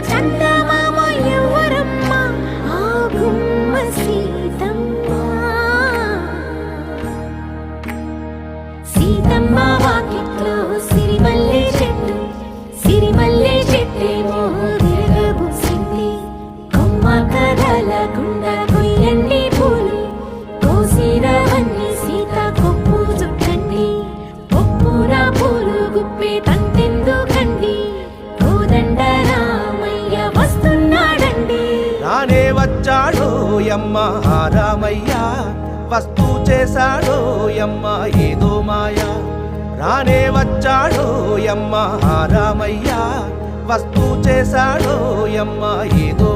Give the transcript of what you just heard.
చందమామ ఎవరమ్మ ఆ గుమ్మ సీతమ్మ సీతమ్మ వాకిట్లో సిరిమల్లె చెట్టు సిరిమల్లె చెట్టేమో తిరగబూసింది కొమ్మ కదలకుండా కొయ్యండి పూలు కోసిరవన్నీ సీత కొప్పు చుట్టండి ఒప్పున పూలు గుప్పే తంతెందుకండి కోదండ రామయ్య వస్తున్నాడండి రానే వచ్చాడో యమ్మ రామయ్య వస్తూ చేశాడో యమ్మ ఏదో మాయా రానే వచ్చాడో యమ్మ రామయ్య వస్తూ చేశాడో యమ్మ ఏదో